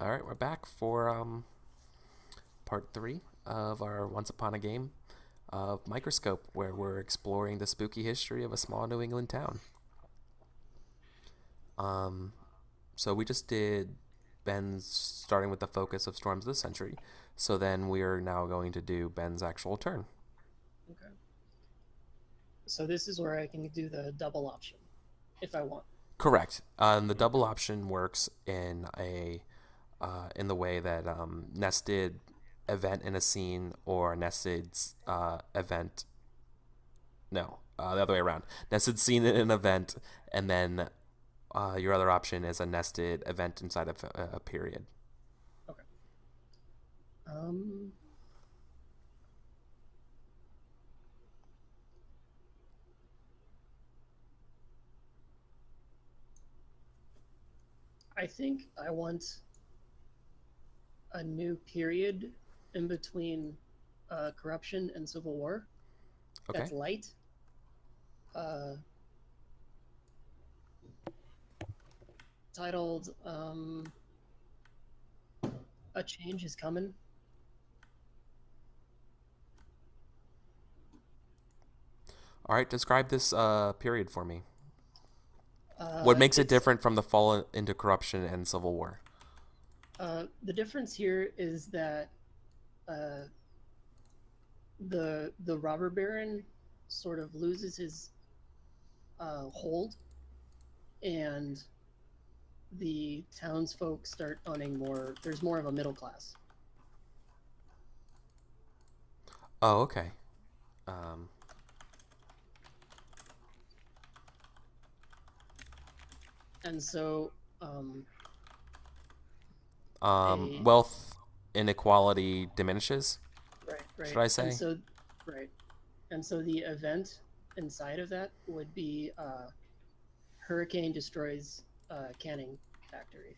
All right, we're back for part three of our Once Upon a Game of Microscope, where we're exploring the spooky history of a small New England town. Um, so we just did Ben's starting with the focus of Storms of the Century. So then we are now going to do Ben's actual turn. Okay. So this is where I can do the double option if I want. Correct. The double option works in the way that nested event in a scene or nested event. No, the other way around. Nested scene in an event, and then your other option is a nested event inside of a period. Okay. Um, I think I want a new period in between corruption and civil war. Okay. That's light. Uh, Titled "A Change Is Coming." All right. Describe this period for me. What Uh, makes it it's different from the fall into corruption and civil war? The difference here is that uh, the robber baron sort of loses his hold, and the townsfolk start owning more. There's more of a middle class, Oh, okay. Um, and so a wealth inequality diminishes. right, Should right, I and say? so right, and so the event inside of that would be hurricane destroys canning factory.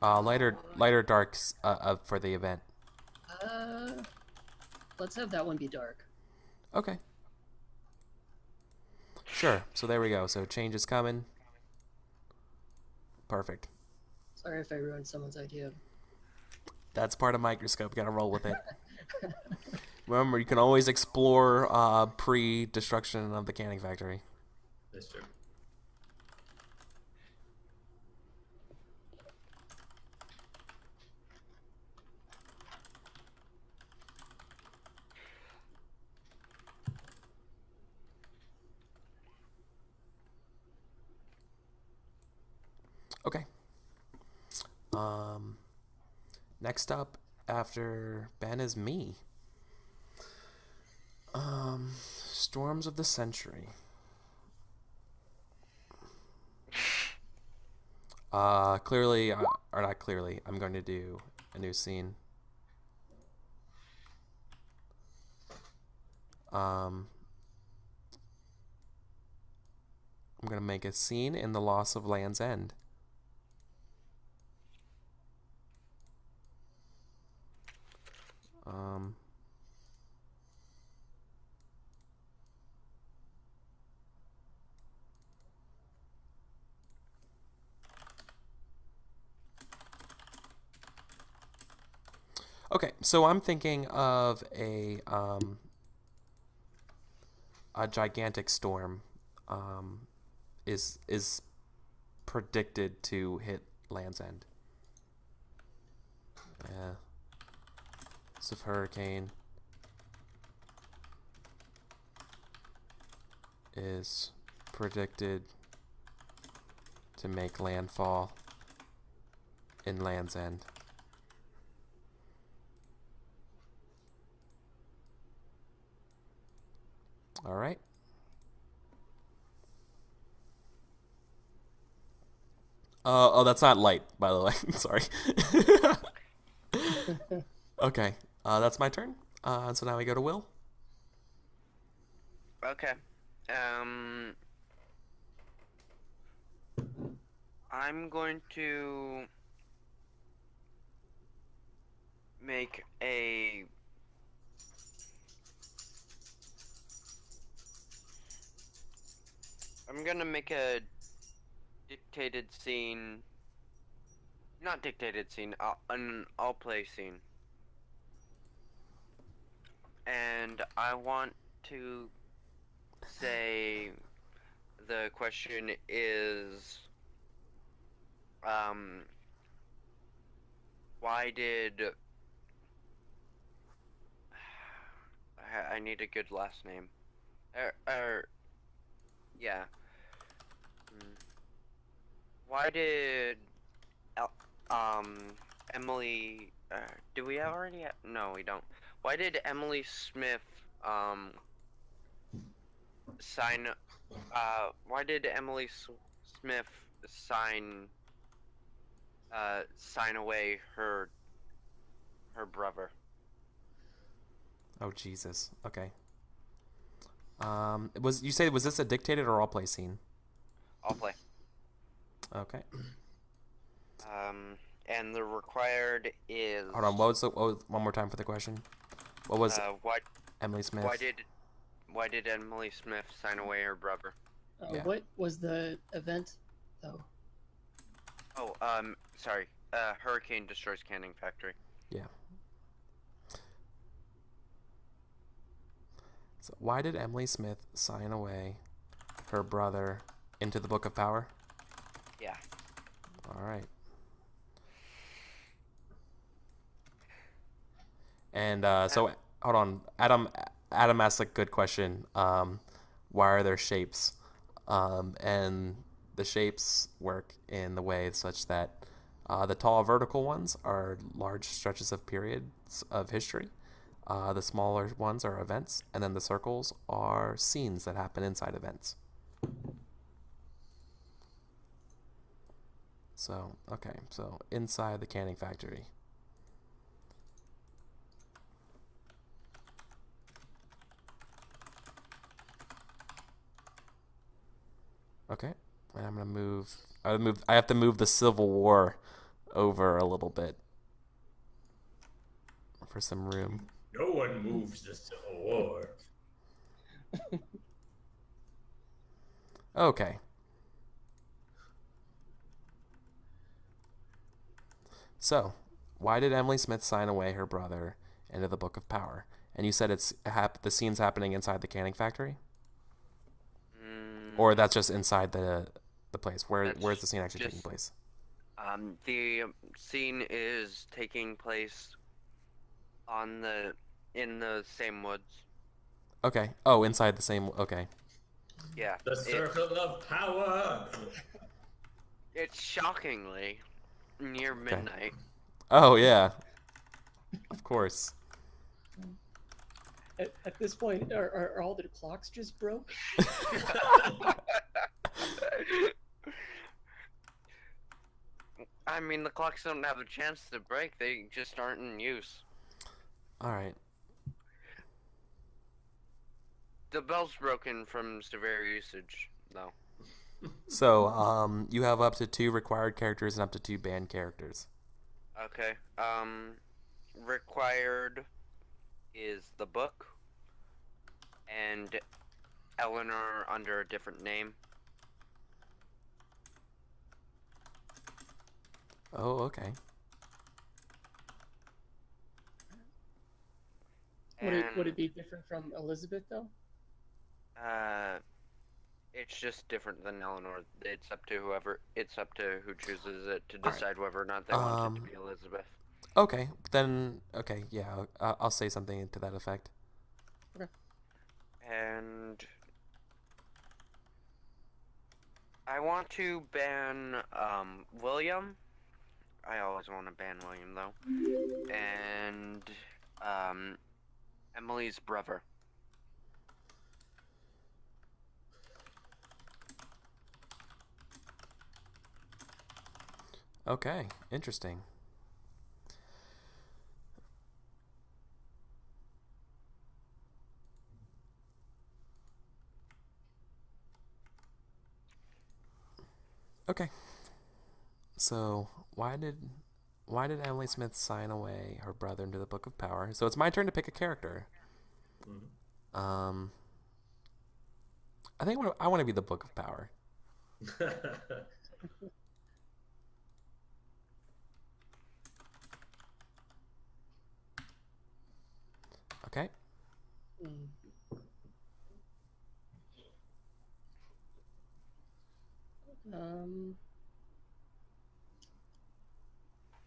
Lighter darks for the event. Uh, let's have that one be dark. Okay. Sure. So there we go. So change is coming. Perfect. Sorry if I ruined someone's idea. That's part of Microscope. Got to roll with it. Remember, you can always explore pre-destruction of the canning factory. That's true. Okay. Um, next up after Ben is me. Storms of the Century. Clearly, or not clearly, I'm going to do a new scene. Um, I'm going to make a scene in the loss of Land's End. Um, okay, so I'm thinking of a gigantic storm is predicted to hit Land's End. Yeah. It's a hurricane is predicted to make landfall in Land's End. All right. Oh, that's not light, by the way. Sorry. Okay. That's my turn. So now we go to Will. Okay. Um, I'm going to make a I'm gonna make a dictated scene. Not dictated scene. An all-play scene. And I want to say the question is, why did I need a good last name? Yeah. Why did Emily? Do we already have? No, we don't. Why did Emily Smith sign? Why did Emily Smith sign away her brother? Oh Jesus. Okay. Was this a dictated or all play scene? I'll play. Okay. And the required is. Hold on. What was one more time for the question? What was why Emily Smith? Why did Emily Smith sign away her brother? Yeah. What was the event, though? Oh, sorry. Hurricane destroys canning factory. Yeah. So why did Emily Smith sign away her brother into the Book of Power? Yeah. All right. And so hold on, Adam asked a good question. Why are there shapes? And the shapes work in the way such that the tall vertical ones are large stretches of periods of history. The smaller ones are events, and then the circles are scenes that happen inside events. So, okay, so inside the canning factory. Okay, and I'm gonna move. I have to move the Civil War over a little bit for some room. No one moves the Civil War. Okay. So, why did Emily Smith sign away her brother into the Book of Power? And you said the scene's happening inside the canning factory, or that's just inside the place. Where's the scene actually taking place? The scene is taking place in the same woods. Okay. Oh, inside the same. Okay. Yeah. The circle of power. It's shockingly near midnight. Oh yeah. Of course. At this point, are all the clocks just broke? I mean, the clocks don't have a chance to break. They just aren't in use. All right. The bell's broken from severe usage, though. So, you have up to 2 required characters and up to 2 banned characters. Okay. Required is the book and Eleanor under a different name. Oh, okay. Would it be different from Elizabeth, though? It's just different than Eleanor. It's up to who chooses it to decide whether or not they want it to be Elizabeth. Okay, then, okay, yeah, I'll say something to that effect. Okay. And I want to ban, William. I always want to ban William, though. And, Emily's brother. Okay, interesting. Okay. So, why did Emily Smith sign away her brother into the Book of Power? So it's my turn to pick a character. Mm-hmm. I think I want to be the Book of Power.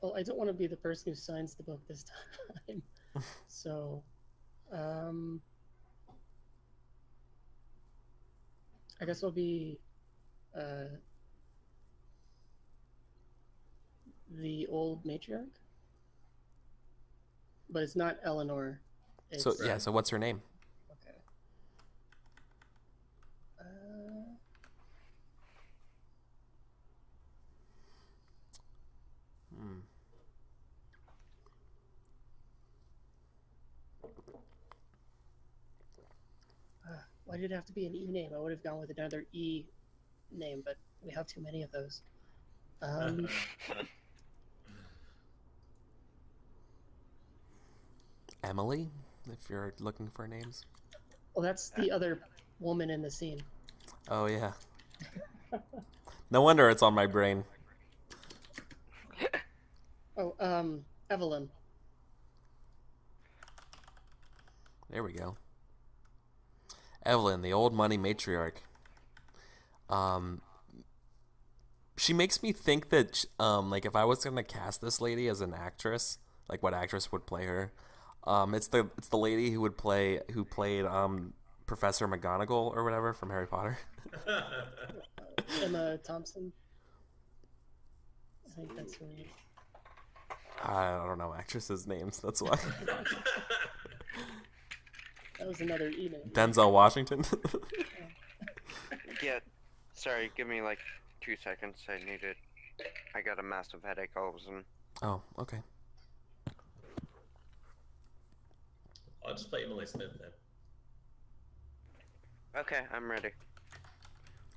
Well, I don't want to be the person who signs the book this time. So, I guess I'll be the old matriarch. But it's not Eleanor. It's, So yeah. So what's her name? Okay. Why did it have to be an E name? I would have gone with another E name, but we have too many of those. Emily, if you're looking for names. Well, that's the other woman in the scene. Oh yeah. No wonder it's on my brain. Oh, Evelyn. There we go. Evelyn, the old money matriarch. She makes me think that like if I was gonna cast this lady as an actress, like what actress would play her? It's the lady who played Professor McGonagall or whatever from Harry Potter. Emma Thompson. I think that's her name. I don't know actresses' names. That's why. That was another E name. Denzel Washington. Yeah, sorry, give me like 2 seconds. I got a massive headache all of a sudden. Oh, okay. I'll just play Emily Smith then. Okay, I'm ready.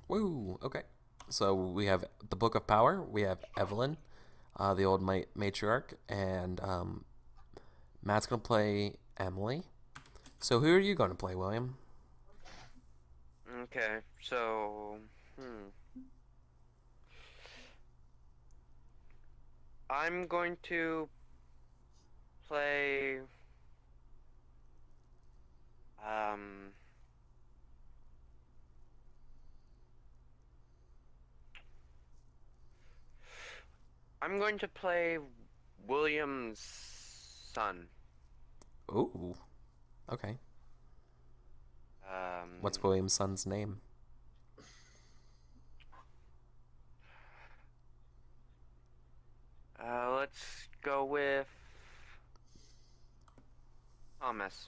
Woo. Okay. So we have the Book of Power. We have Evelyn, the old matriarch, and Matt's gonna play Emily. So who are you gonna play, William? Okay, so I'm going to play I'm going to play William's son. Ooh. Okay. What's William's son's name? Let's go with Thomas.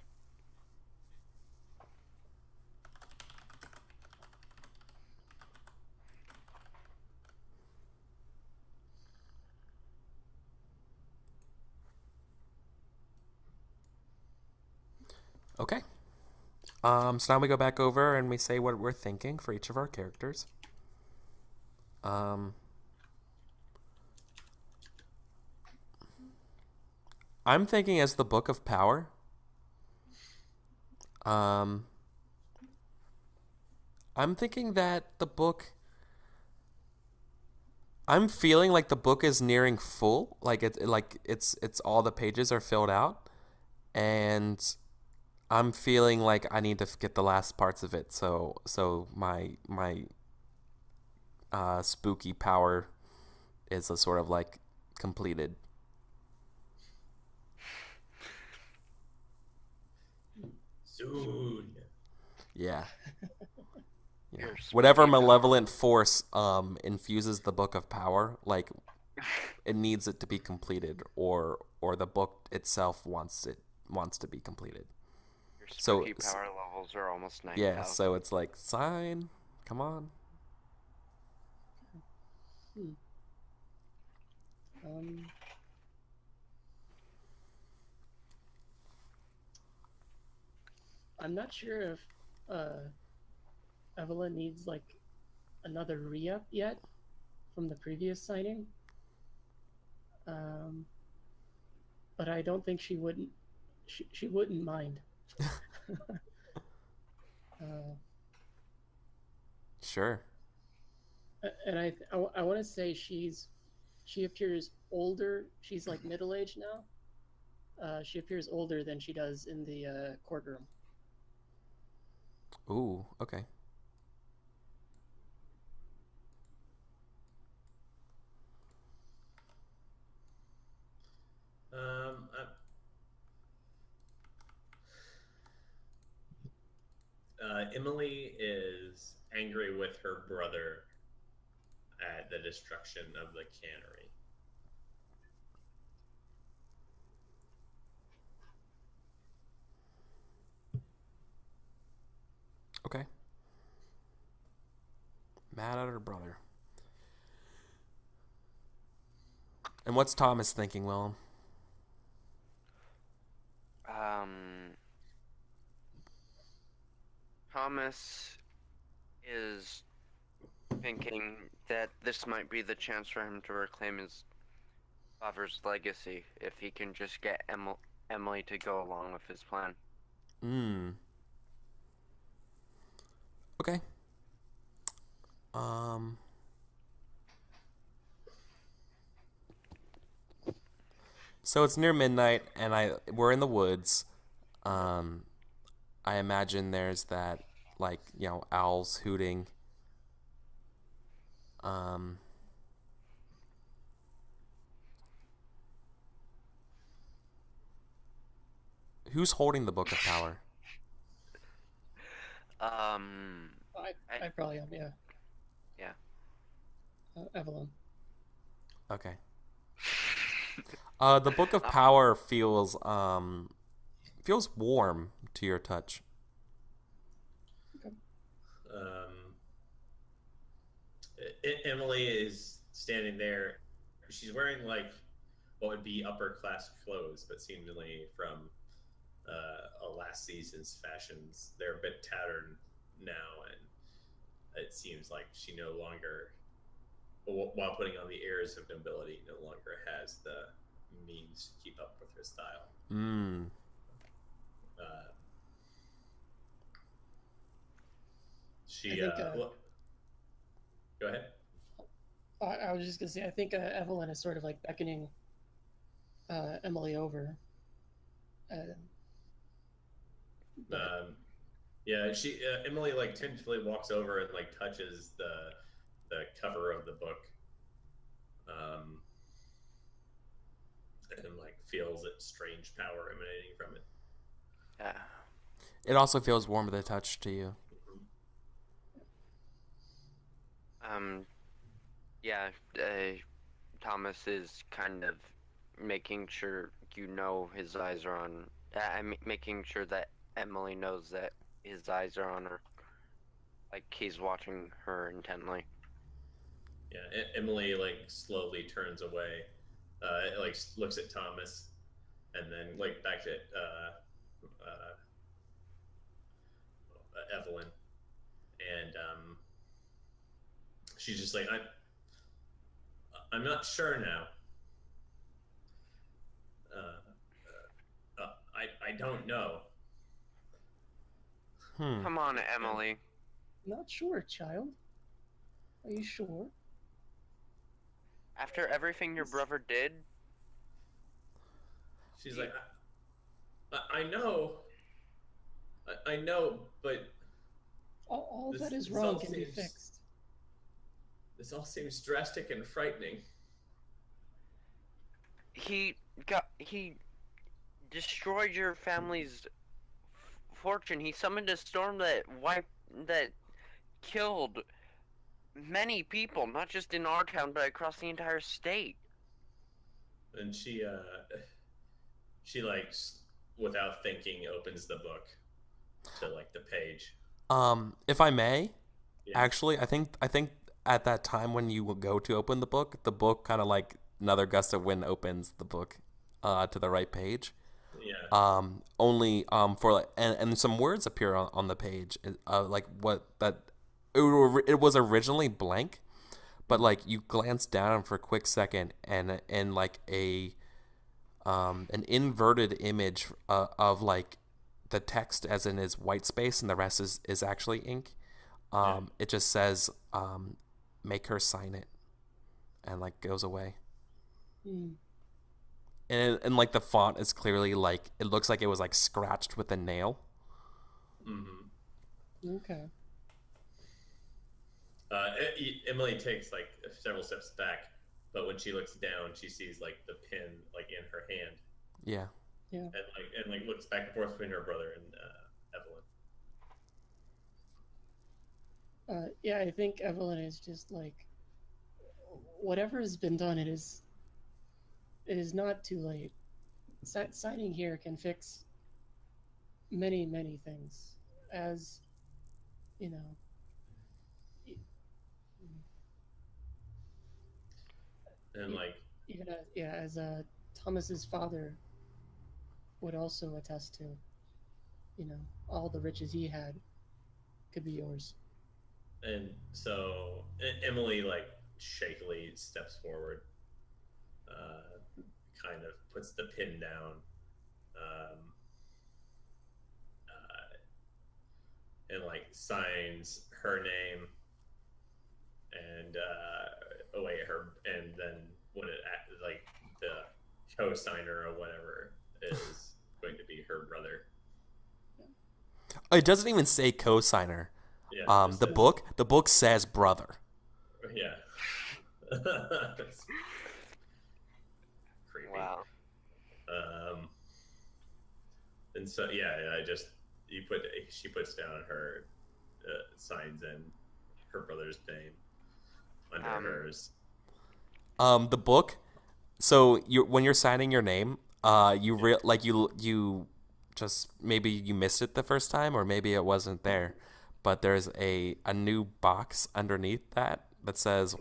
Okay. So now we go back over and we say what we're thinking for each of our characters. I'm thinking as the Book of Power. I'm thinking that the book. I'm feeling like the book is nearing full, like it's all the pages are filled out, and I'm feeling like I need to get the last parts of it. So my spooky power is a sort of like completed. Soon. Yeah. Yeah. Your Whatever spooky malevolent force infuses the Book of Power, like it needs it to be completed, or the book itself wants to be completed. Your So- spooky power levels are almost 9,000. Yeah, so it's like sign, come on. I'm not sure if Evelyn needs like another re-up yet from the previous signing. But I don't think she wouldn't. She wouldn't mind. Sure. And I want to say she appears older. She's like middle aged now. She appears older than she does in the courtroom. Ooh, okay. Emily is angry with her brother at the destruction of the cannery. Okay. Mad at her brother. And what's Thomas thinking, Willem? Thomas is thinking that this might be the chance for him to reclaim his father's legacy if he can just get Emily to go along with his plan. Okay. So it's near midnight, and we're in the woods. I imagine there's that, like, owls hooting. Who's holding the Book of Power? I probably am, yeah. Yeah. Evelyn. Okay. The Book of Power feels warm to your touch. Okay. Emily is standing there. She's wearing like what would be upper class clothes, but seemingly from last season's fashions. They're a bit tattered now, and it seems like she no longer, while putting on the airs of nobility, no longer has the means to keep up with her style. Go ahead. I was just gonna say, I think Evelyn is sort of like beckoning Emily over. She Emily like tentatively walks over and like touches the cover of the book, and like feels its strange power emanating from it. Yeah. It also feels warm to the touch to you. Thomas is kind of making sure his eyes are on. Making sure that Emily knows that his eyes are on her. Like he's watching her intently. Yeah, Emily like slowly turns away, like looks at Thomas, and then like back to Evelyn, and she's just like, I'm not sure now. I don't know. Come on, Emily. Not sure, child. Are you sure? After everything your brother did? She's like, I know. I know, but... All that is wrong can be fixed. This all seems drastic and frightening. He destroyed your family's fortune. He summoned a storm that killed many people, not just in our town, but across the entire state. And she like, without thinking, opens the book to like the page. If I may, yeah. Actually, I think at that time when you will go to open the book kind of like another gust of wind opens the book to the right page. Yeah. Only for like, and some words appear on the page. Like what that it was originally blank, but like you glance down for a quick second, and like an inverted image of like the text as in is white space and the rest is actually ink. It just says make her sign it, and like goes away. And like the font is clearly like, it looks like it was like scratched with a nail. Okay. Emily takes like several steps back, but when she looks down, she sees like the pin like in her hand. Yeah. Yeah. And like looks back and forth between her brother and Evelyn. Yeah, I think Evelyn is just like, whatever has been done, it is not too late. Signing here can fix many, many things. As you know, e- And like, even yeah, as Thomas's father would also attest to, all the riches he had could be yours. and so Emily like shakily steps forward, kind of puts the pin down, um, and like signs her name and oh wait, her, and then when it like the co-signer or whatever is going to be her brother. It doesn't even say co-signer. Yeah, The book says brother. yeah. Creepy. Wow. And so yeah, she puts down her signs in her brother's name under hers. The book. So when you're signing your name, you just maybe you missed it the first time, or maybe it wasn't there, but there's a new box underneath that says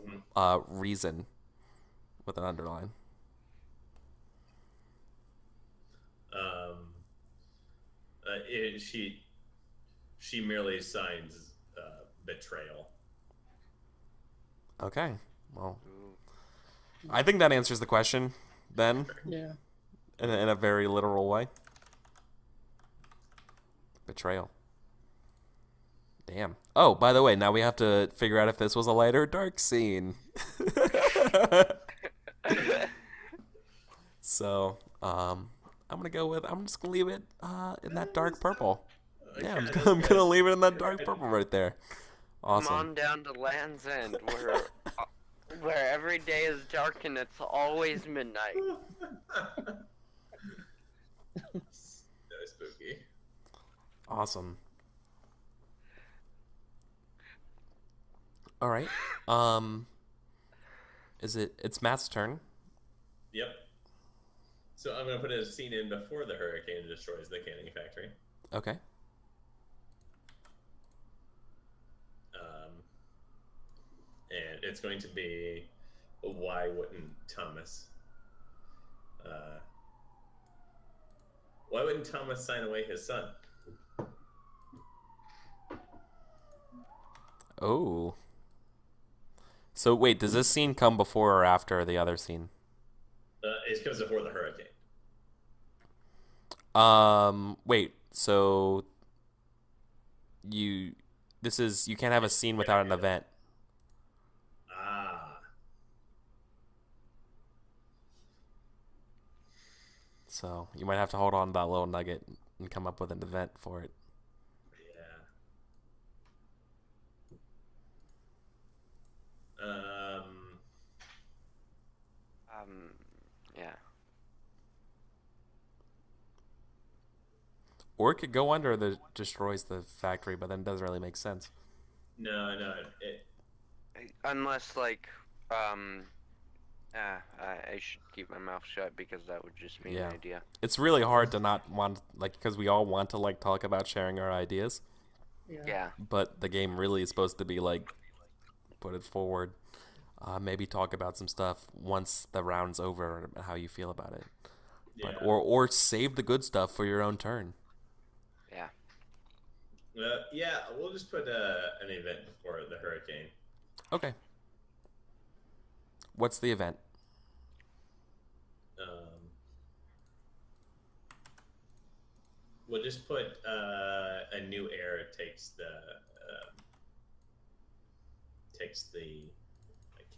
reason with an underline. She merely signs betrayal. Okay, well, I think that answers the question then. Yeah. In a very literal way. Betrayal. Damn. Oh, by the way, now we have to figure out if this was a light or dark scene. So, I'm just gonna leave it in that dark purple. Yeah, I'm gonna leave it in that dark purple right there. Awesome. Come on down to Land's End, where every day is dark and it's always midnight. No spooky. Awesome. All right. It's Matt's turn. Yep. So I'm gonna put a scene in before the hurricane destroys the canning factory. Okay. And it's going to be, why wouldn't Thomas? Why wouldn't Thomas sign away his son? Oh. So wait, does this scene come before or after the other scene? It comes before the hurricane. Wait. So you can't have a scene without an event. Ah. So you might have to hold on to that little nugget and come up with an event for it. Yeah. Or it could go under the destroys the factory, but then it doesn't really make sense. No. Unless, like, I should keep my mouth shut because that would just be an idea. It's really hard to not want, like, because we all want to, like, talk about sharing our ideas. Yeah. But the game really is supposed to be, like, put it forward. Maybe talk about some stuff once the round's over, how you feel about it. Yeah. But, or save the good stuff for your own turn. Yeah. Yeah, we'll just put an event before the hurricane. Okay. What's the event? We'll just put a new heir takes the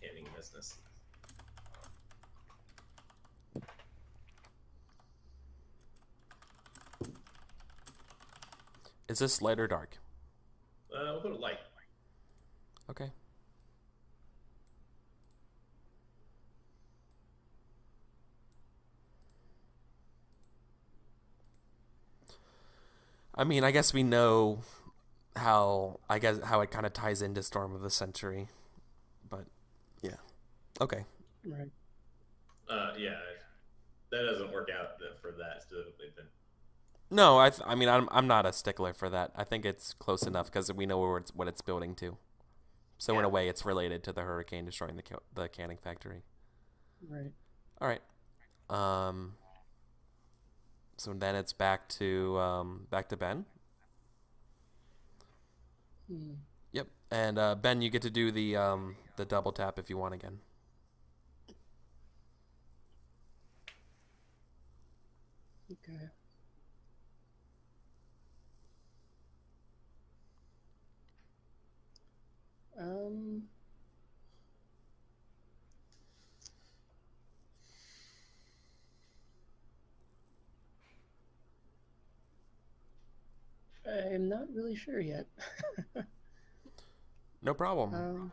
canning business. Is this light or dark? We'll put it light. Okay. I mean, I guess we know how it kind of ties into Storm of the Century, but yeah, okay. Right. Yeah, that doesn't work out for that specifically. Then No, I mean I'm not a stickler for that. I think it's close enough because we know what it's building to. So in Yeah. a way, it's related to the hurricane destroying the canning factory. Right. All right. So then it's back to Ben. Hmm. Yep. And Ben, you get to do the double tap if you want again. Okay. Um. I'm not really sure yet. No problem.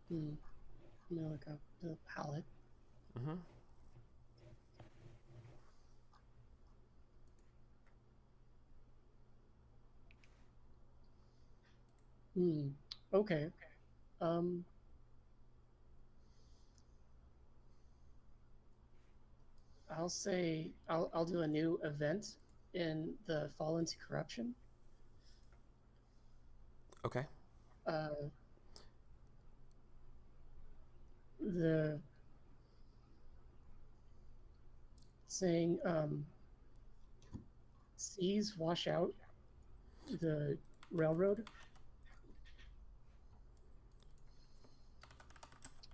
Hmm. Look up the palette. Mm-hmm. Okay. Um. I'll say I'll do a new event in the Fall into Corruption. Okay. The saying seas wash out the railroad.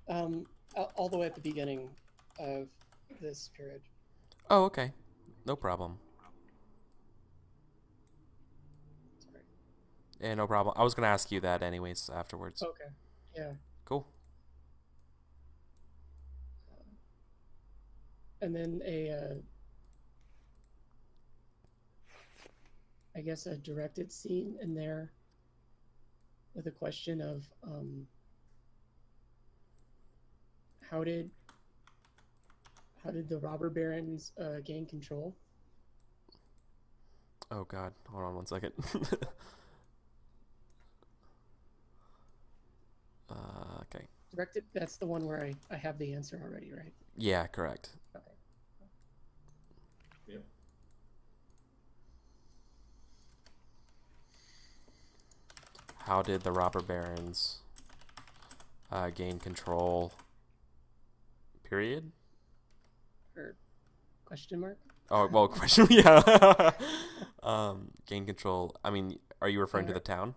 All the way at the beginning of this period. Oh, okay. No problem. Sorry. Yeah, no problem. I was gonna ask you that anyways afterwards. Okay. Yeah. Cool. And then I guess a directed scene in there with a question of how did the robber barons gain control? Oh God, hold on one second. Okay. Directed. That's the one where I have the answer already, right? Yeah, correct. Okay. yep. How did the robber barons gain control? Period. Or question mark? Oh well, question. Yeah. Gain control. I mean, are you referring to the town,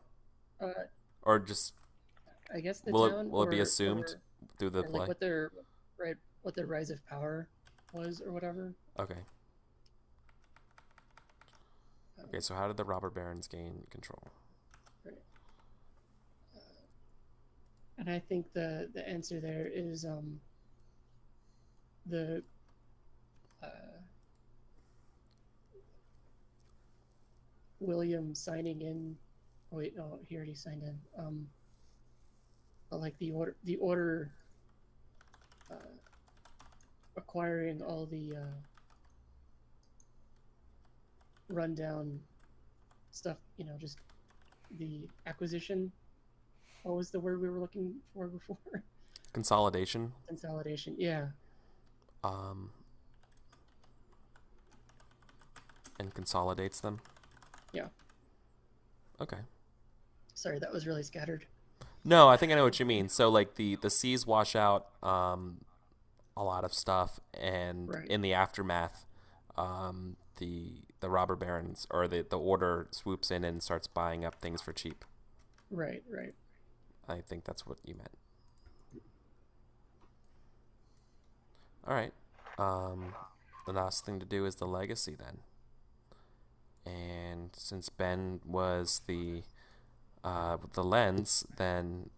or just I guess the will town. it be assumed through the or play? like what their rise of power was or whatever. Okay. Okay, so how did the robber barons gain control? Right. And I think the answer there is the William signing in. Oh wait, no, he already signed in. But like the order acquiring all the rundown stuff. Just the acquisition. What was the word we were looking for before? Consolidation. Consolidation. Yeah. And consolidates them. Yeah. Okay. Sorry, that was really scattered. No, I think I know what you mean. So like the seas wash out a lot of stuff, and Right. in the aftermath, the robber barons or the order swoops in and starts buying up things for cheap. Right. Right. I think that's what you meant. All right. The last thing to do is the legacy then. And since Ben was the lens, then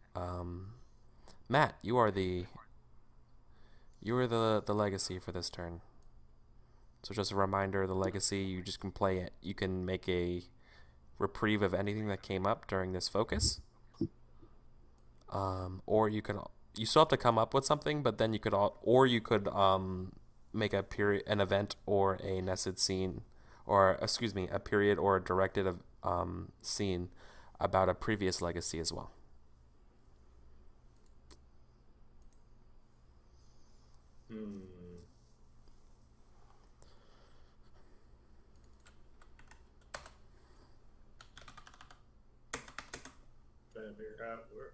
Matt, you are the legacy for this turn. So just a reminder, the legacy, you just can play it. You can make a reprieve of anything that came up during this focus. Or you still have to come up with something, but then you could make an event or a nested scene or excuse me, a period or a directed scene about a previous legacy as well.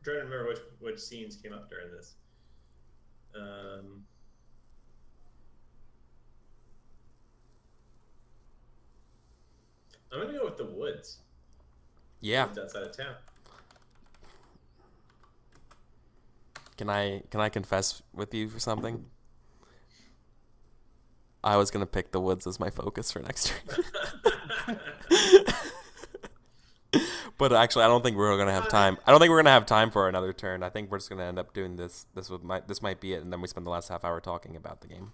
Trying to remember which scenes came up during this. I'm gonna go with the woods. Yeah. Woods outside of town. Can I confess with you for something? I was gonna pick the woods as my focus for next turn. But actually, I don't think we're gonna have time. I don't think we're gonna have time for another turn. I think we're just gonna end up doing this. This might be it, and then we spend the last half hour talking about the game.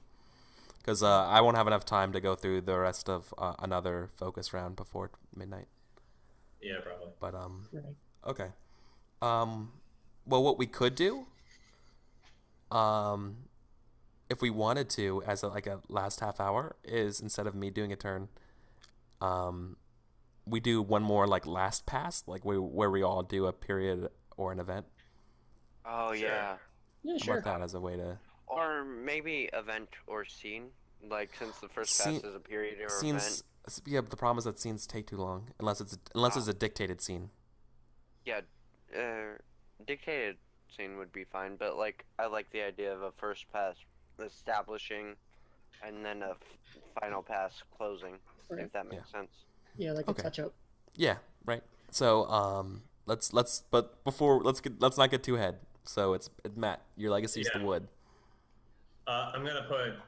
Because I won't have enough time to go through the rest of another focus round before midnight. Yeah, probably. But Right. okay. Well, what we could do, if we wanted to, as a last half hour, is instead of me doing a turn, we do one more like last pass, like where we all do a period or an event. Oh Sure. yeah. Yeah, How sure. about that as a way to Or maybe event or scene. Like since the first Scene- pass is a period or scenes? event. Yeah, but the problem is that scenes take too long unless it's a dictated scene. Yeah, dictated scene would be fine, but like I like the idea of a first pass establishing, and then a final pass closing. Right. If that makes sense. Yeah, like Okay. a touch up. Yeah, right. So let's not get too ahead. So it's Matt. Your legacy is the Yeah. wood. I'm gonna put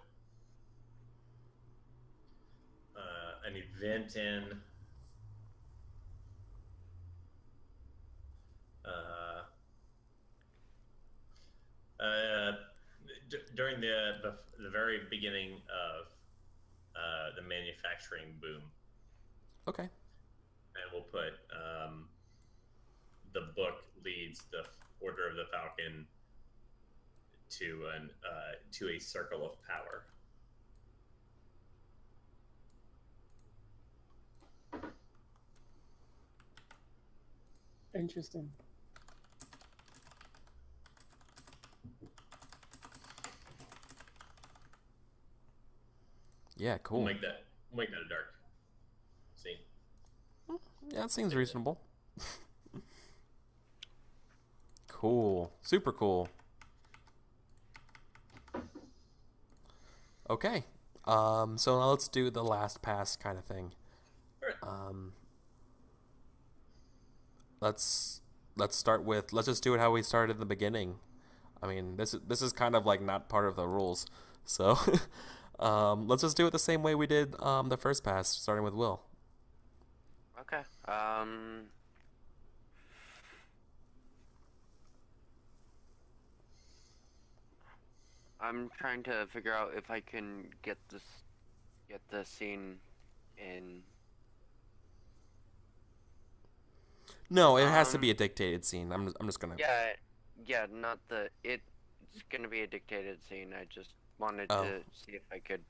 an event in. During the very beginning of the manufacturing boom, Okay. and we'll put the book leads the Order of the Falcon to a circle of power. Interesting. Yeah. Cool. We'll make that a dark scene. Yeah, that seems reasonable. Cool. Super cool. Okay. So now let's do the last pass kind of thing. Alright. Let's start with, let's just do it how we started in the beginning. I mean, this is kind of like not part of the rules. So let's just do it the same way we did the first pass, starting with Will. Okay. I'm trying to figure out if I can get the scene in. No, it has to be a dictated scene. I'm just gonna. Yeah, not the. It's gonna be a dictated scene. I just wanted to see if I could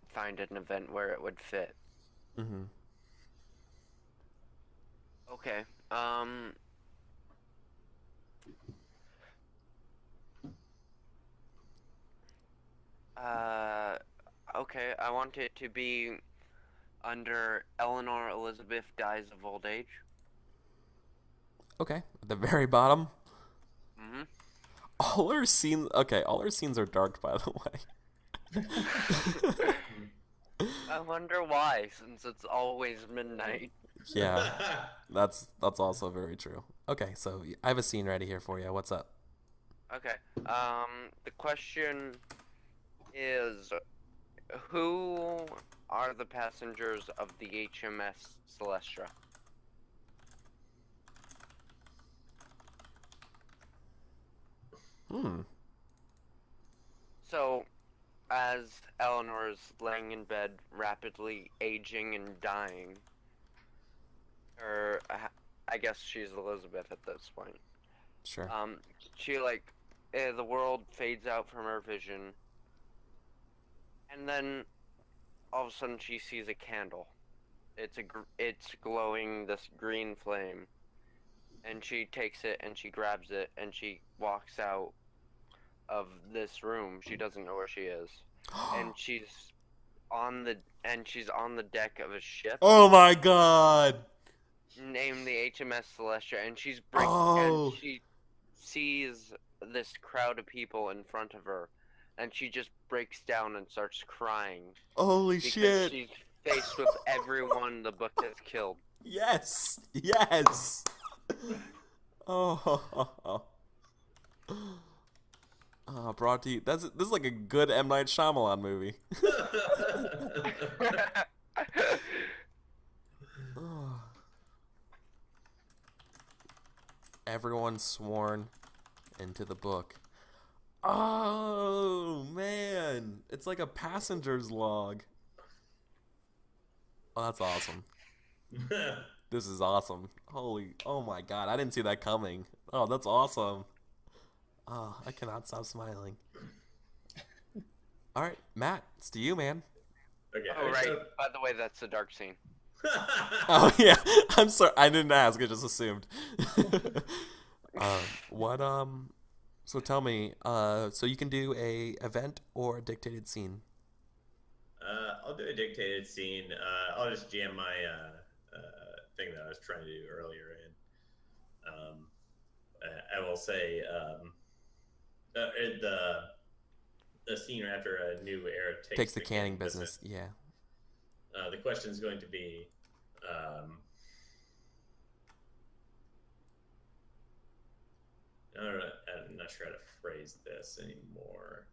find an event where it would fit. Mm-hmm. Okay. Okay, I want it to be under Eleanor Elizabeth dies of old age. Okay, at the very bottom. Mm-hmm. All our scenes. Okay, all our scenes are dark, by the way. I wonder why, since it's always midnight. Yeah, that's also very true. Okay, so I have a scene ready here for you. What's up? Okay. The question is, who are the passengers of the HMS Celestra? So, as Eleanor's laying in bed, rapidly aging and dying, or I guess she's Elizabeth at this point. Sure. She the world fades out from her vision, and then all of a sudden she sees a candle. It's glowing this green flame, and she takes it and she grabs it and she walks out of this room. She doesn't know where she is, and she's on the deck of a ship Oh my god! named the HMS Celestia, and Oh. and she sees this crowd of people in front of her, and she just breaks down and starts crying Holy because shit! she's faced with everyone the book has killed. Yes! Yes! Oh. Brought to you. This is like a good M. Night Shyamalan movie. Everyone sworn into the book. Oh, man. It's like a passenger's log. Oh, that's awesome. This is awesome. Oh my god, I didn't see that coming. Oh, that's awesome. Oh, I cannot stop smiling. All right, Matt, it's to you, man. Okay. Oh, right. By the way, that's the dark scene. Oh yeah, I'm sorry. I didn't ask. I just assumed. What? So tell me. So you can do a event or a dictated scene. I'll do a dictated scene. I'll just jam my thing that I was trying to do earlier in. I will say the scene after a new era Takes the canning business. Yeah. The question is going to be, I'm not sure how to phrase this anymore.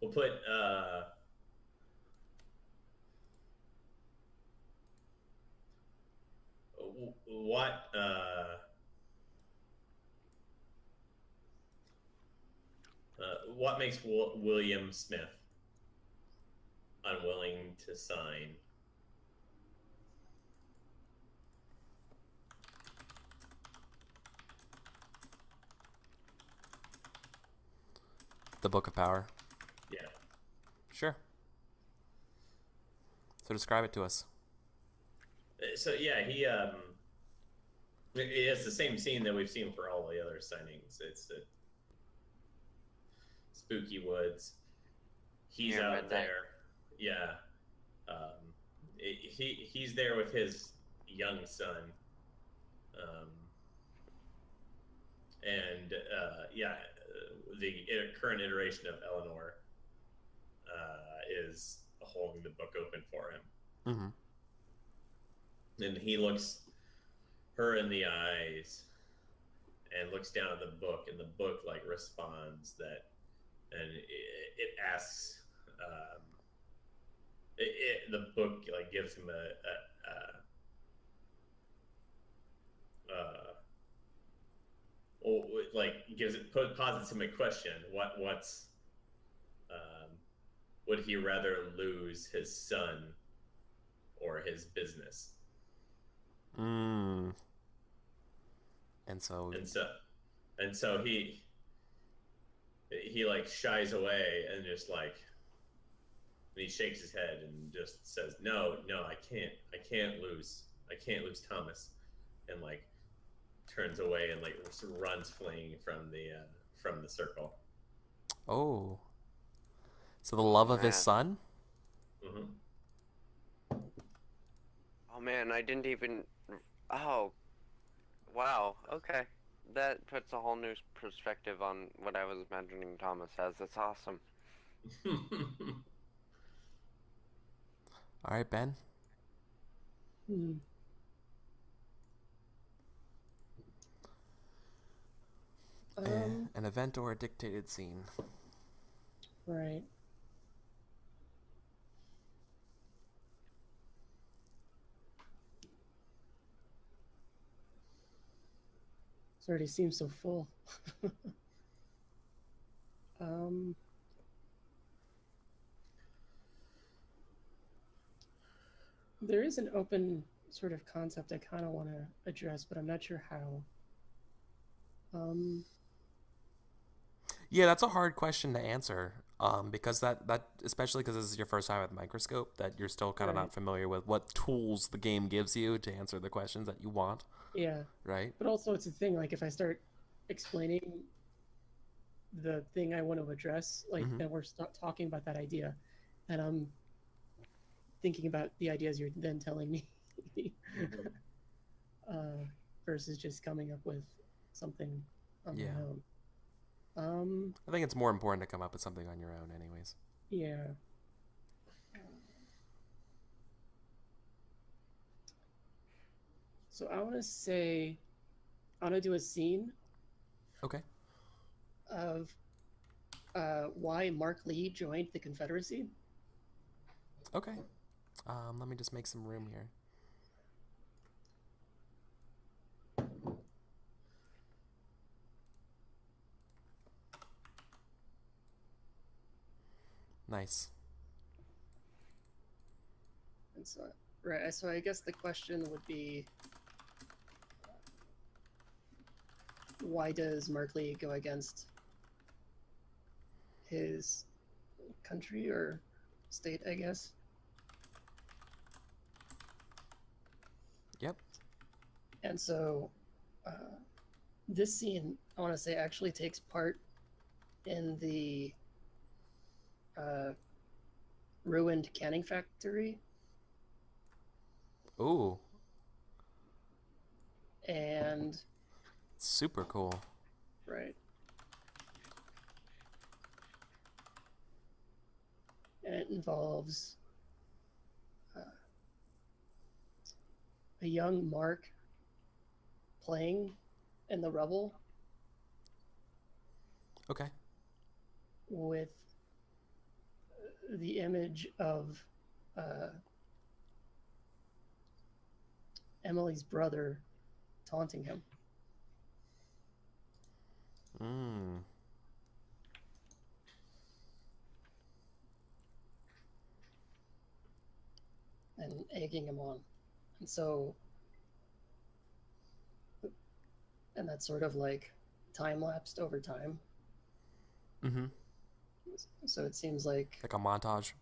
We'll put what makes William Smith unwilling to sign? The Book of Power. Yeah. Sure. So describe it to us. So yeah, it's the same scene that we've seen for all the other signings. It's the spooky woods. He's out there. Yeah. He's there with his young son. And the current iteration of Eleanor is holding the book open for him. Mm-hmm. And he looks her in the eyes and looks down at the book, and the book like responds that, and it asks, the book like gives him posits him a question. Would he rather lose his son or his business? And so he like shies away and just like, and he shakes his head and just says, no, I can't lose Thomas, and like turns away and like runs fleeing from the circle. Oh. So the love of his son? Mm-hmm. Oh man, I didn't even. Oh, wow. Okay, that puts a whole new perspective on what I was imagining Thomas as. That's awesome. All right, Ben. An event or a dictated scene. Right. It already seems so full. There is an open sort of concept I kind of want to address, but I'm not sure how. Yeah, that's a hard question to answer. Because that especially because this is your first time with Microscope, that you're still kind of Right. not familiar with what tools the game gives you to answer the questions that you want, Yeah, right? but also it's a thing. Like if I start explaining the thing I want to address, like Mm-hmm. then we're talking about that idea, and I'm thinking about the ideas you're then telling me, uh, versus just coming up with something on Yeah. my own. I think it's more important to come up with something on your own, anyways. Yeah. So I want to say, I want to do a scene Okay. of why Mark Lee joined the Confederacy. Okay. Let me just make some room here. Nice. And so, right. So I guess the question would be, why does Mark Lee go against his country or state, I guess? Yep. And so this scene, I want to say, actually takes part in the ruined canning factory. Ooh, And, super cool. right. And it involves a young Mark playing in the rubble Okay. with the image of Emily's brother taunting him. Mm. And egging him on. And so, and that's sort of like time lapsed over time. Mm-hmm. So it seems like, Like a montage.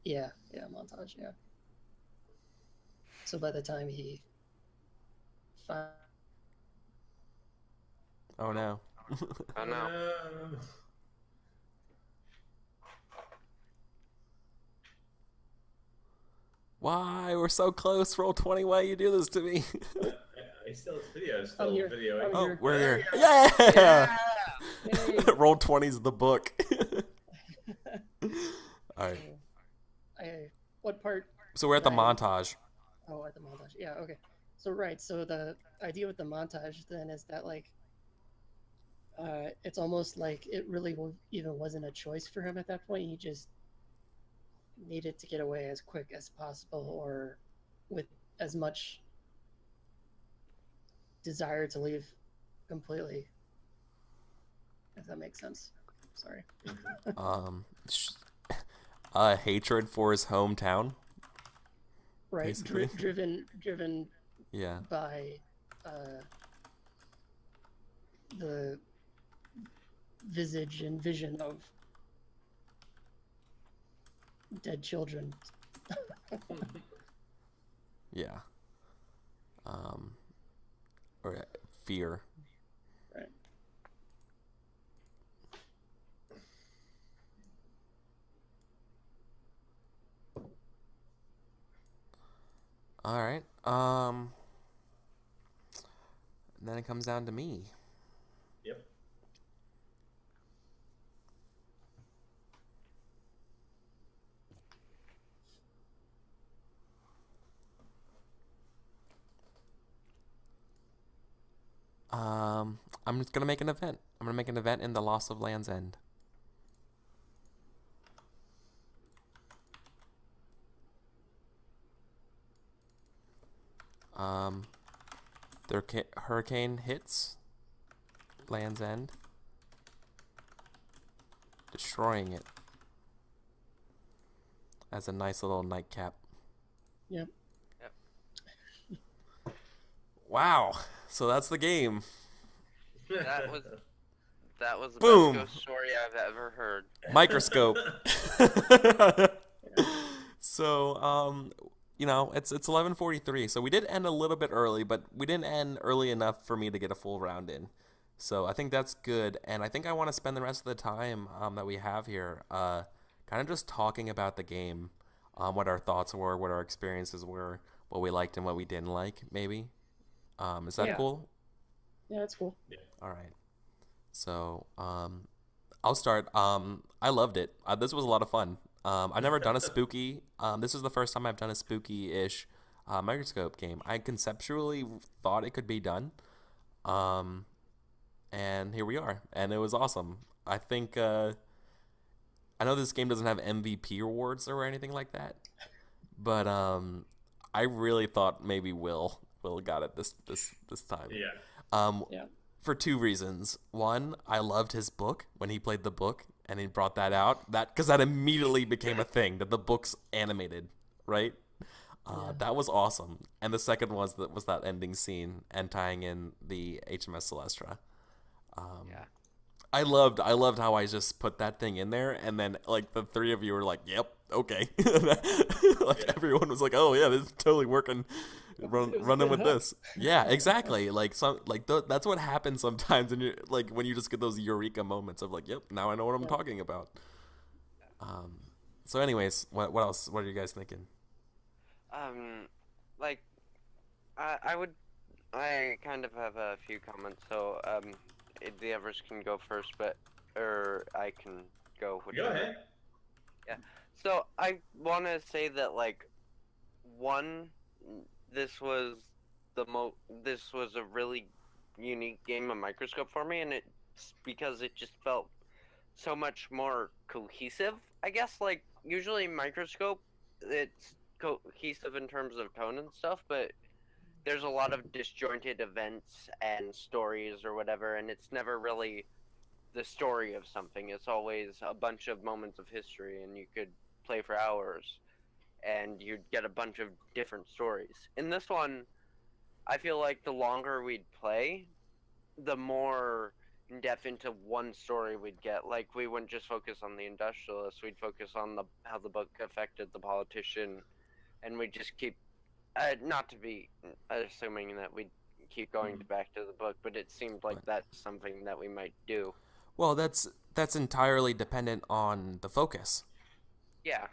yeah, montage, yeah. So by the time he finds, Oh no. Oh no. Why? We're so close. Roll 20. Why you do this to me? I still have video. Still here. videoing. I'm Oh, here. we're There here. we go. Yeah! Yay! Roll 20's the book. All right. What part? So we're at the Right. montage. Oh, at the montage. Yeah, okay. So right, so the idea with the montage then is that like it's almost like it really even wasn't a choice for him at that point. He just needed to get away as quick as possible, or with as much desire to leave completely. If that makes sense. Sorry. Sh- hatred for his hometown. Right, Basically. driven Yeah. by the visage and vision of dead children. Yeah. Or fear. Right. All right. Then it comes down to me. Yep. I'm just gonna make an event. I'm gonna make an event in the Loss of Land's End. The hurricane hits Land's End, destroying it as a nice little nightcap. Yep. Yep. Wow. So that's the game. That was the Boom. best ghost story I've ever heard. Microscope. So, it's 11:43. So we did end a little bit early, but we didn't end early enough for me to get a full round in. So I think that's good, and I think I want to spend the rest of the time that we have here, kind of just talking about the game, what our thoughts were, what our experiences were, what we liked and what we didn't like. Maybe. Is that Yeah. cool? Yeah, that's cool. All right. So, I'll start. I loved it. This was a lot of fun. I've never done a spooky. This is the first time I've done a spooky-ish microscope game. I conceptually thought it could be done, and here we are. And it was awesome. I think I know this game doesn't have MVP awards or anything like that, but I really thought maybe Will got it this time. Yeah. Yeah. For two reasons. One, I loved his book when he played the book and he brought that out. Because that immediately became a thing that the book's animated, right? That was awesome. And the second was that ending scene and tying in the HMS Celestra. Yeah. I loved how I just put that thing in there, and then like the three of you were like, "Yep, okay." Everyone was like, "Oh yeah, this is totally working." Running with this. Yeah, exactly. That's what happens sometimes, and you're like when you just get those eureka moments of like, "Yep, now I know what I'm talking about." So, anyways, what else? What are you guys thinking? Like, I kind of have a few comments. So, the others can go first, or I can go. Go ahead. Yeah. So I want to say that this was this was a really unique game of Microscope for me, and it's because it just felt so much more cohesive. I guess usually Microscope, it's cohesive in terms of tone and stuff, but there's a lot of disjointed events and stories or whatever, and it's never really the story of something. It's always a bunch of moments of history, and you could play for hours, and you'd get a bunch of different stories. In this one, I feel like the longer we'd play, the more in depth into one story we'd get. Like, we wouldn't just focus on the industrialist, we'd focus on how the book affected the politician, and we'd just keep not to be assuming that we'd keep going back to the book, but it seemed like that's something that we might do. Well, that's entirely dependent on the focus. Yeah.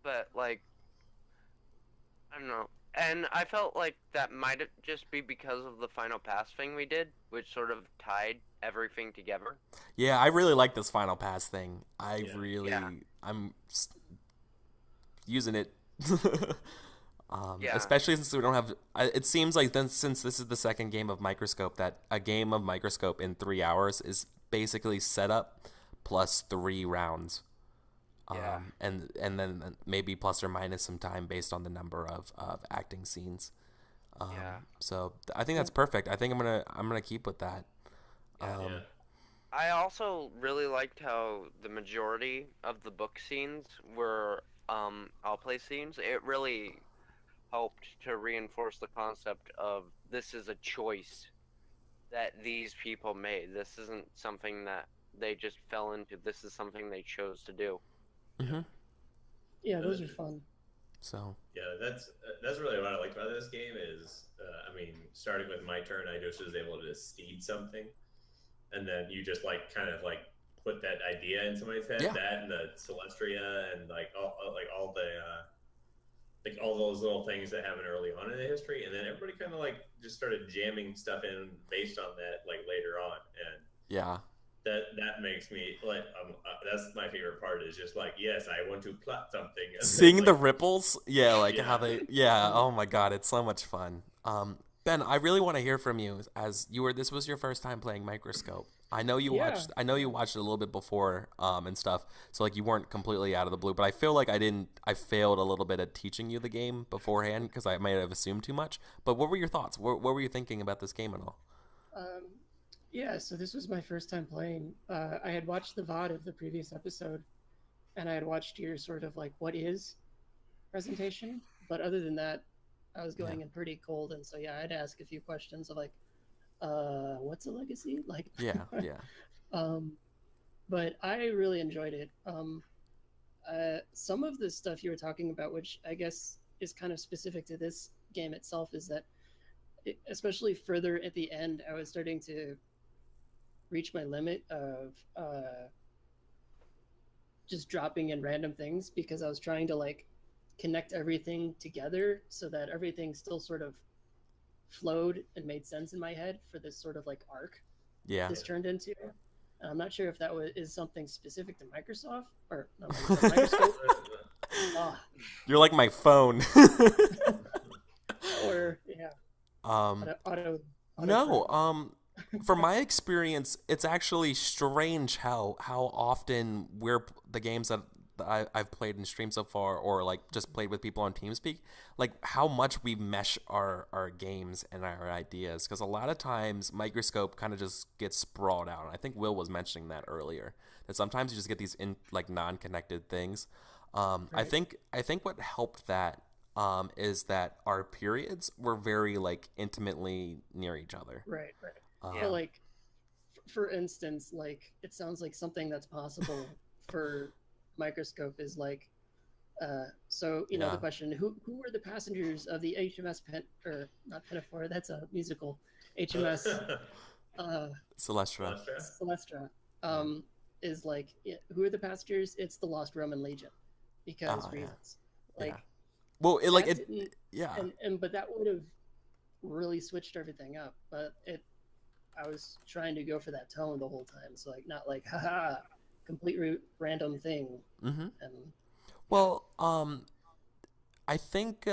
But I don't know. And I felt like that might just be because of the final pass thing we did, which sort of tied everything together. Yeah, I really like this final pass thing. I'm using it. Especially since we don't have. It seems like since this is the second game of Microscope, that a game of Microscope in 3 hours is basically setup plus 3 rounds. And then maybe plus or minus some time based on the number of acting scenes. So I think that's perfect. I think I'm gonna keep with that. I also really liked how the majority of the book scenes were outplay scenes. It really helped to reinforce the concept of this is a choice that these people made. This isn't something that they just fell into. This is something they chose to do. Mm-hmm. Yeah, those are fun. So yeah, that's really what I liked about this game is, starting with my turn, I just was able to seed something, and then you just put that idea in somebody's head, that and the Celestria and all those little things that happen early on in the history, and then everybody kind of just started jamming stuff in based on that later on, and that makes me that's my favorite part is just yes, I want to plot something. Seeing the ripples, how they, oh my god, it's so much fun. Ben, I really want to hear from you as this was your first time playing Microscope. I know you watched it a little bit before and stuff, so you weren't completely out of the blue, but I feel like I failed a little bit at teaching you the game beforehand because I might have assumed too much. But what were your thoughts? What were you thinking about this game at all? Yeah, so this was my first time playing. I had watched the VOD of the previous episode, and I had watched your sort of what is presentation. But other than that, I was going in pretty cold, and so yeah, I'd ask a few questions of like, what's a legacy? Like, Yeah, yeah. But I really enjoyed it. Some of the stuff you were talking about, which I guess is kind of specific to this game itself, is that especially further at the end, I was starting to reach my limit of just dropping in random things because I was trying to like connect everything together so that everything still sort of flowed and made sense in my head for this sort of like arc Yeah. this turned into. And I'm not sure if that is something specific to Microsoft or not Microsoft, Microscope. You're like my phone. Or yeah. Auto No, from my experience, it's actually strange how often the games that I've played in stream so far, or like just played with people on TeamSpeak, like how much we mesh our games and our ideas. Because a lot of times Microscope kind of just gets sprawled out. I think Will was mentioning that earlier. That sometimes you just get these like non-connected things. Right. I think what helped that is that our periods were very like intimately near each other. Right. So like, for instance, like it sounds like something that's possible for Microscope is like, so you know the question: who were the passengers of the HMS or not Pinafore? That's a musical. HMS Celestra. Is like, who are the passengers? It's the Lost Roman Legion, because reasons. Yeah. Like, well, but that would have really switched everything up. But I was trying to go for that tone the whole time. So like, not like, haha, complete random thing. Mm-hmm. And well, I think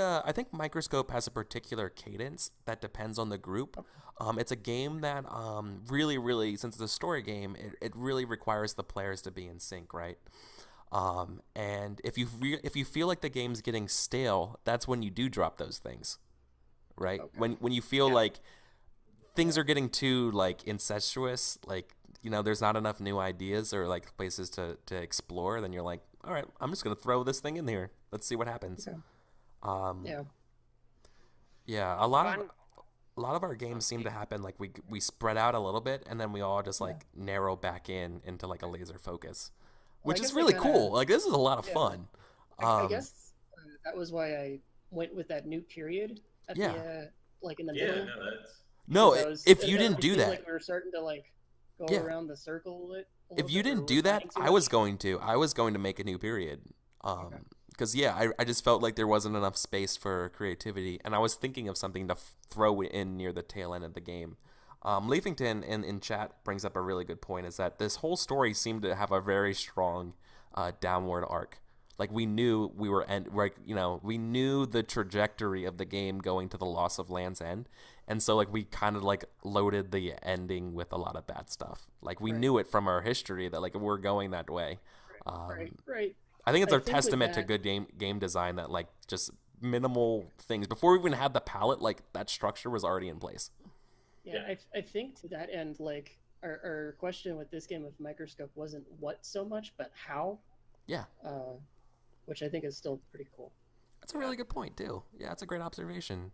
Microscope has a particular cadence that depends on the group. It's a game that really, since it's a story game, it really requires the players to be in sync, right? And if you feel like the game's getting stale, that's when you do drop those things, right? Okay. When you feel like things are getting too like incestuous, like, you know, there's not enough new ideas or like places to explore, then you're like, all right, I'm just gonna throw this thing in here. Let's see what happens. Okay. A lot of our games seem to happen like we spread out a little bit and then we all just like narrow back into like a laser focus, which is really cool. Like, this is a lot of fun. I guess that was why I went with that new period at the like in the middle. No, if you didn't do that, like we were starting to like go around the circle. If you didn't do that, I was going to make a new period. Because I just felt like there wasn't enough space for creativity, and I was thinking of something to throw in near the tail end of the game. Leafington in chat brings up a really good point: is that this whole story seemed to have a very strong downward arc. Like, we knew we knew the trajectory of the game going to the loss of Land's End, and so like we kind of like loaded the ending with a lot of bad stuff. Like, we knew it from our history that like we're going that way. Right. I think it's a testament to good game design that like just minimal things before we even had the palette, like that structure was already in place. Yeah. I think to that end, like our question with this game of Microscope wasn't what so much, but how. Yeah. Which I think is still pretty cool. That's a really good point too. Yeah, that's a great observation.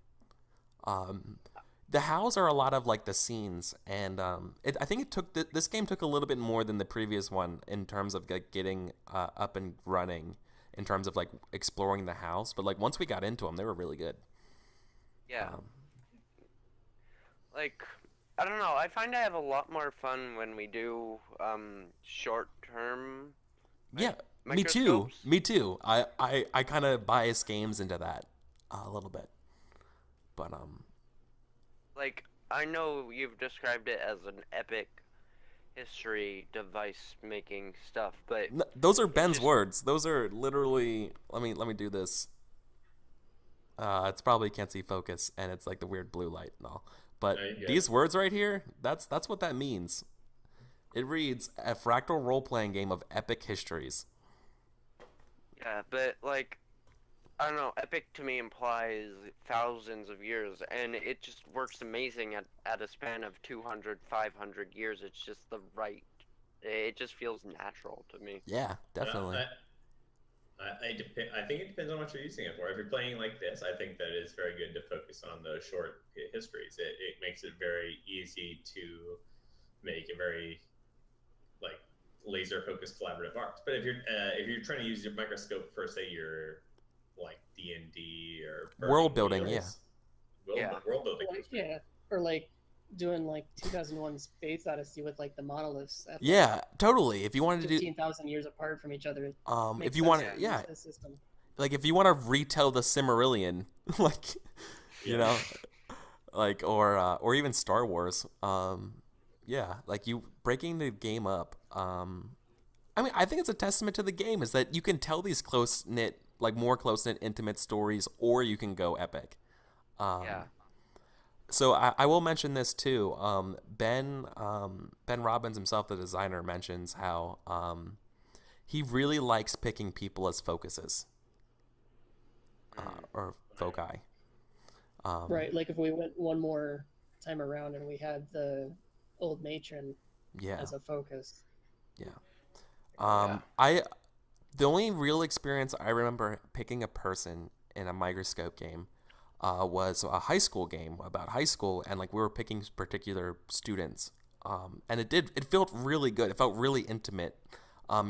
The hows are a lot of like the scenes, and I think this game took a little bit more than the previous one in terms of like getting up and running, in terms of like exploring the house. But like once we got into them, they were really good. Yeah. Like, I don't know. I find I have a lot more fun when we do short term. Yeah, me too. I kind of bias games into that a little bit, but like, I know you've described it as an epic history device making stuff, but no, those are Ben's words. Those are literally. Let me do this. It's probably can't see focus, and it's like the weird blue light and all. But these words right here, that's what that means. It reads a fractal role-playing game of epic histories. Yeah, but like, I don't know, epic to me implies thousands of years, and it just works amazing at a span of 200, 500 years. It's just it just feels natural to me. Yeah, definitely. I think it depends on what you're using it for. If you're playing like this, I think that it's very good to focus on those short histories. It makes it very easy to make a very like laser focused collaborative arcs. But if you're trying to use your microscope for say your like D&D or World building, world building, Like, yeah, or like doing like 2001 Space Odyssey with like the monoliths at yeah, totally. If you wanted to do 15,000 years apart from each other. if you want to, use this system. like if you want to retell the Silmarillion, like you know, like or even Star Wars, yeah, like you breaking the game up. I mean, I think it's a testament to the game is that you can tell these close knit, like more close knit, intimate stories, or you can go epic. Yeah. So I will mention this too. Ben Robbins himself, the designer, mentions how he really likes picking people as focuses or foci. Right, like if we went one more time around and we had the old matron as a focus. Yeah. The only real experience I remember picking a person in a Microscope game was a high school game about high school, and like we were picking particular students, and it felt really good. It felt really intimate,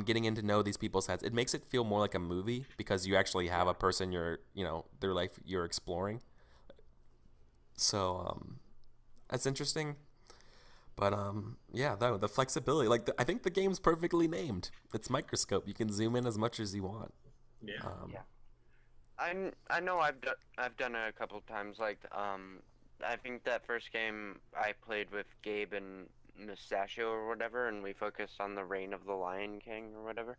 getting in to know these people's heads. It makes it feel more like a movie because you actually have a person their life you're exploring. So that's interesting. But the flexibility, like I think the game's perfectly named. It's Microscope. You can zoom in as much as you want. Yeah. I know I've done it a couple times. Like I think that first game I played with Gabe and Mustachio or whatever, and we focused on the reign of the Lion King or whatever.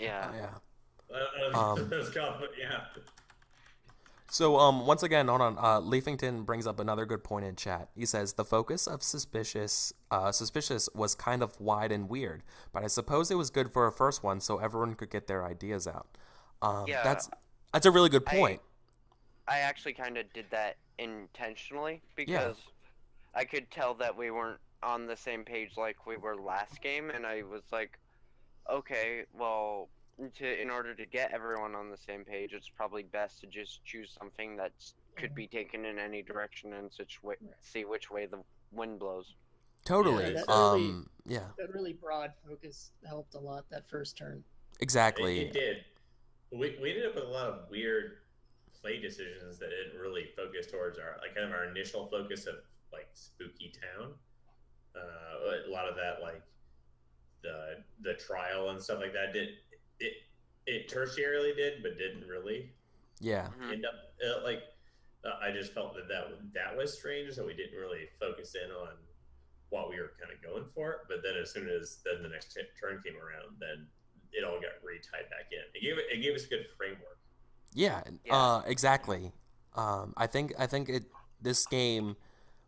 Yeah. Yeah. So once again, hold on. Leafington brings up another good point in chat. He says the focus of suspicious was kind of wide and weird, but I suppose it was good for a first one, so everyone could get their ideas out. That's a really good point. I actually kind of did that intentionally because I could tell that we weren't on the same page like we were last game, and I was like, okay, well, in order to get everyone on the same page, it's probably best to just choose something that could be taken in any direction and see which way the wind blows. Totally. That really broad focus helped a lot that first turn. Exactly. It did. We ended up with a lot of weird play decisions that didn't really focus towards our initial focus of like spooky town. A lot of that, like the trial and stuff like that, it tertiarily did, but didn't really. Yeah. End up I just felt that was strange, so we didn't really focus in on what we were kind of going for. But then as soon as the next turn came around, then it all got retied back in. It gave us a good framework. Yeah. Exactly. I think this game,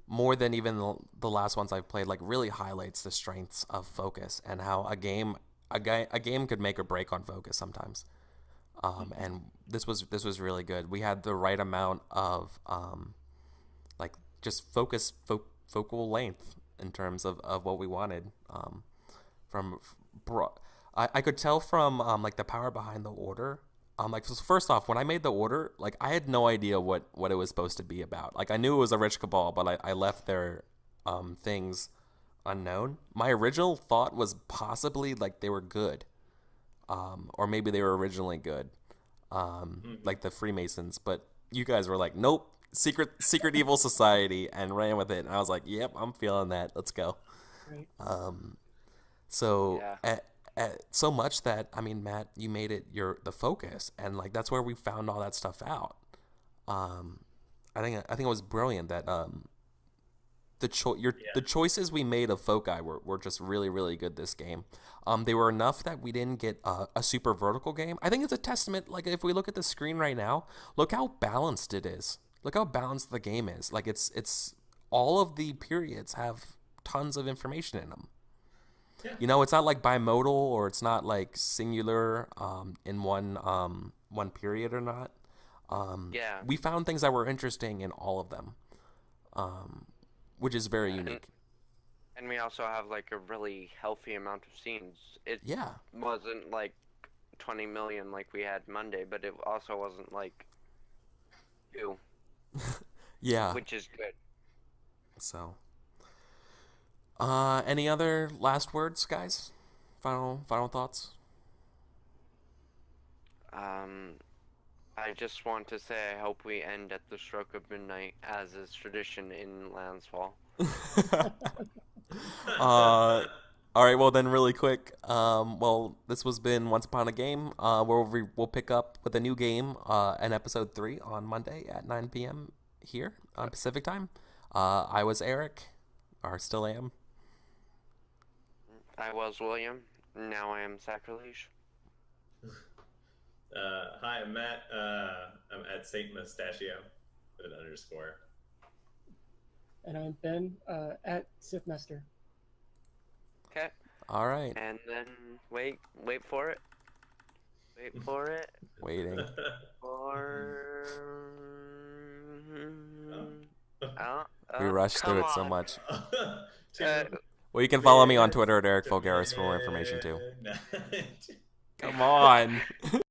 more than even the last ones I've played, like really highlights the strengths of focus and how a game could make or break on focus sometimes. And this was really good. We had the right amount of like just focal length in terms of what we wanted. I could tell from like the power behind the order. Like first off, when I made the order, like I had no idea what it was supposed to be about. Like I knew it was a rich cabal, but I left their things unknown. My original thought was possibly like they were good, or maybe they were originally good, like the Freemasons. But you guys were like, nope, secret evil society, and ran with it. And I was like, yep, I'm feeling that. Let's go. Right. So so much that, I mean, Matt, you made it the focus, and like that's where we found all that stuff out. I think it was brilliant that the choices we made of foci were just really, really good this game. They were enough that we didn't get a super vertical game. I think it's a testament. Like if we look at the screen right now, look how balanced it is. Look how balanced the game is. Like it's all of the periods have tons of information in them. Yeah. You know, it's not like bimodal, or it's not like singular in one period or not. We found things that were interesting in all of them, which is very unique. And we also have like a really healthy amount of scenes. It Yeah. wasn't like 20 million like we had Monday, but it also wasn't like 2, Yeah. which is good. So, any other last words, guys? Final thoughts? I just want to say I hope we end at the stroke of midnight, as is tradition in Lansfall. All right, well then, really quick. Well, this was been Once Upon a Game. Where we'll pick up with a new game, in episode 3 on Monday at 9 p.m. here on Pacific time. I was Eric, or still am. I was William. Now I am Sacrilege. Hi, I'm Matt. I'm at Saint Mustachio with an underscore. And I'm Ben, at Sithmester. Okay. All right. And then wait for it. Wait for it. Waiting. We rushed through it so much. Well, you can follow me on Twitter at EricVulgaris for more information too. Come on.